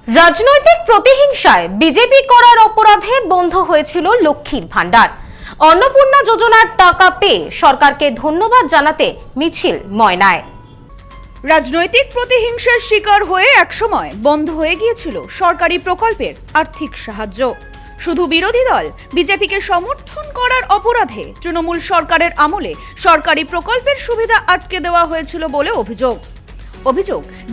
রাজনৈতিক প্রতিহিংসায় বিজেপি করার অপরাধে বন্ধ হয়েছিল লক্ষ্মীর ভান্ডার। অন্নপূর্ণা যোজনার টাকা পেয়ে সরকারকে ধন্যবাদ জানাতে মিছিল ময়নায়। রাজনৈতিক প্রতিহিংসার শিকার হয়ে একসময় বন্ধ হয়ে গিয়েছিল সরকারি প্রকল্পের আর্থিক সাহায্য। শুধু বিরোধী দল বিজেপিকে সমর্থন করার অপরাধে তৃণমূল সরকারের আমলে সরকারি প্রকল্পের সুবিধা আটকে দেওয়া হয়েছিল বলে অভিযোগ।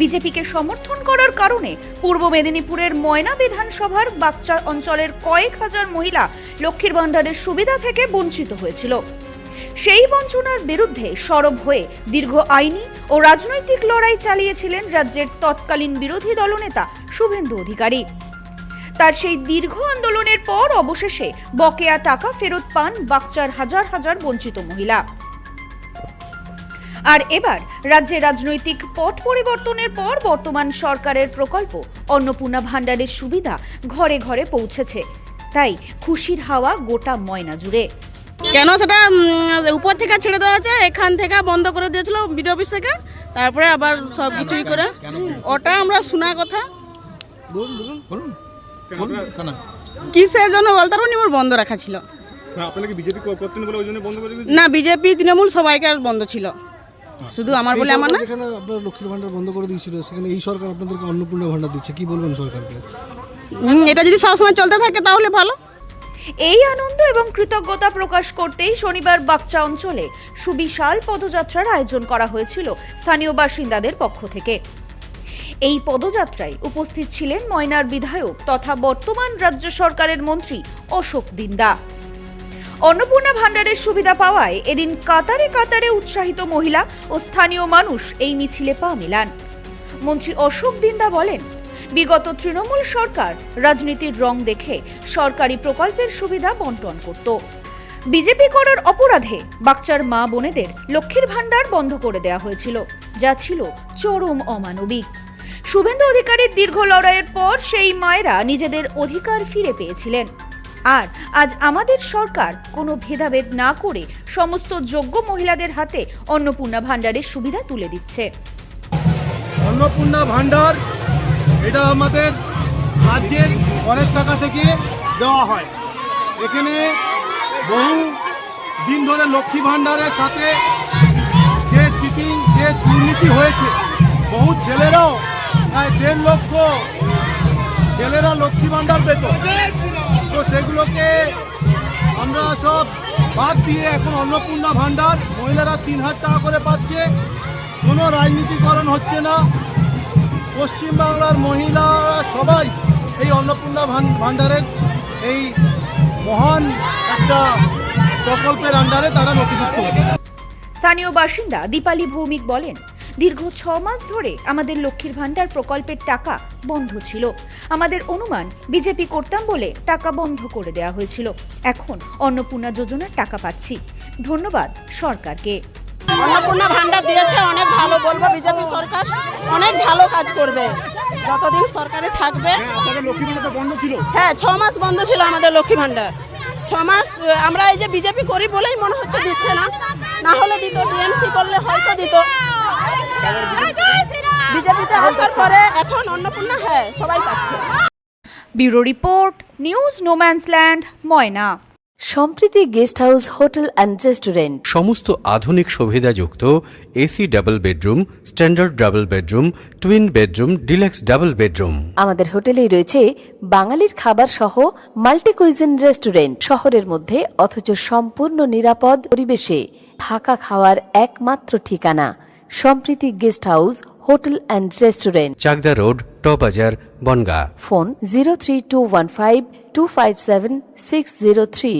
বিজেপিকে সমর্থন করার কারণে পূর্ব মেদিনীপুরের ময়না বিধানসভার বাগচা অঞ্চলের কয়েক হাজার মহিলা লক্ষ্মীর ভান্ডারের সুবিধা থেকে বঞ্চিত হয়েছিল। সেই বঞ্চনার বিরুদ্ধে সরব হয়ে দীর্ঘ আইনি ও রাজনৈতিক লড়াই চালিয়েছিলেন রাজ্যের তৎকালীন বিরোধী দলনেতা শুভেন্দু অধিকারী। তার সেই দীর্ঘ আন্দোলনের পর অবশেষে বকেয়া টাকা ফেরত পান বাগচার হাজার হাজার বঞ্চিত মহিলা। আর এবার রাজ্যে রাজনৈতিক পট পরিবর্তনের পর বর্তমান সরকারের প্রকল্প অন্নপূর্ণা ভান্ডারের সুবিধা ঘরে ঘরে পৌঁছেছে। তাই খুশির হাওয়া গোটা ময়না জুড়ে। কেন সেটা উপর থেকে ছেড়ে দেওয়া হয়েছে, এখান থেকে বন্ধ করে দিয়েছিল বিডিও অফিস থেকে, তারপরে আবার সব কিছুই করে ওটা আমরা শোনা কথা কিসের জন্য বলতে পারবো না, বন্ধ রাখা ছিল না। বিজেপি তৃণমূল সবাইকে বন্ধ ছিল, শুধু আমার বলে আমার না। যেখানে আপনারা লক্ষ্মীর ভান্ডার বন্ধ করে দিয়েছিল সেখানে এই সরকার আপনাদেরকে অন্নপূর্ণা ভান্ডার দিচ্ছে, কি বলবেন সরকারকে? এটা যদি সবসময় চলতে থাকে তাহলে ভালো। এই আনন্দ এবং কৃতজ্ঞতা প্রকাশ করতেই শনিবার বাগচা অঞ্চলে সুবিশাল পদযাত্রার আয়োজন করা হয়েছিল স্থানীয় বাসিন্দাদের পক্ষ থেকে। এই পদযাত্রায় উপস্থিত ছিলেন ময়নার বিধায়ক তথা বর্তমান রাজ্য সরকারের মন্ত্রী অশোক দিন্দা। অন্নপূর্ণা ভান্ডারের সুবিধা পাওয়ায় এদিন কাতারে কাতারে উৎসাহিত মহিলা ও স্থানীয় মানুষ এই মিছিলে পা মেলান। মন্ত্রী অশোক দিন্দা বলেন, বিগত তৃণমূল সরকার রাজনীতির রং দেখে সরকারি প্রকল্পের সুবিধা বন্টন করত। বিজেপি করার অপরাধে বাগচার মা বোনেদের লক্ষ্মীর ভান্ডার বন্ধ করে দেওয়া হয়েছিল, যা ছিল চরম অমানবিক। শুভেন্দু অধিকারীর দীর্ঘ লড়াইয়ের পর সেই মায়েরা নিজেদের অধিকার ফিরে পেয়েছিলেন। আর আজ আমাদের সরকার কোনো ভেদাভেদ না করে সমস্ত যোগ্য মহিলাদের হাতে অন্নপূর্ণা ভান্ডারের সুবিধা তুলে দিচ্ছে। অন্নপূর্ণা ভান্ডার এটা আমাদের রাজ্যের অনেক টাকা থেকে দেওয়া হয়। এখানে বহু দিন ধরে লক্ষ্মী ভান্ডারের সাথে যে চিটিং, যে দুর্নীতি হয়েছে, বহু ছেলেরাও প্রায় 1.5 লক্ষ ছেলেরা লক্ষ্মী ভান্ডার পেত। তো সেগুলোকে আমরা সব বাদ দিয়ে এখন অন্নপূর্ণা ভান্ডার মহিলারা 3,000 টাকা করে পাচ্ছে। কোনো রাজনীতিকরণ হচ্ছে না। পশ্চিমবাংলার মহিলারা সবাই এই অন্নপূর্ণা ভান্ডারের এই মহান একটা প্রকল্পের আন্ডারে তারা নথিভুক্ত হচ্ছে। স্থানীয় বাসিন্দা দীপালি ভৌমিক বলেন, দীর্ঘ 6 মাস ধরে আমাদের লক্ষ্মীর ভান্ডার প্রকল্পের টাকা বন্ধ ছিল। আমাদের অনুমান বিজেপি করতাম বলে টাকা বন্ধ করে দেওয়া হয়েছিল। এখন অন্নপূর্ণা যোজনার টাকা পাচ্ছি। ধন্যবাদ সরকারকে। অন্নপূর্ণা ভান্ডার দিয়েছে, অনেক ভালো। বলবো বিজেপি সরকার অনেক ভালো কাজ করবে যতদিন সরকারে থাকবে। হ্যাঁ, 6 মাস বন্ধ ছিল আমাদের লক্ষ্মী ভান্ডার। 6 মাস আমরা এই যে বিজেপি করি বলেই মনে হচ্ছে দিচ্ছে না, না হলে দিত। টিএমসি করলে হয়তো দিত। বিজেপিতে আসার পরে এখন অন্নপূর্ণা হ্যাঁ সবাই পাচ্ছে। Bureau report, news no man's land, Moyna. Sampriti guest house, hotel and restaurant. সমস্ত আধুনিক সুবিধাযুক্ত AC double bedroom, standard double bedroom, twin bedroom, deluxe double bedroom. আমাদের হোটেলেই রয়েছে বাঙালির খাবার সহ মাল্টি কুইজিন রেস্টুরেন্ট। শহরের মধ্যে অথচ সম্পূর্ণ নিরাপদ পরিবেশে থাকা খাওয়ার একমাত্র ঠিকানা Sampriti guest house, hotel and restaurant, Chakdah road, টবাজার, বনগাঁ। ফোন 03215257603।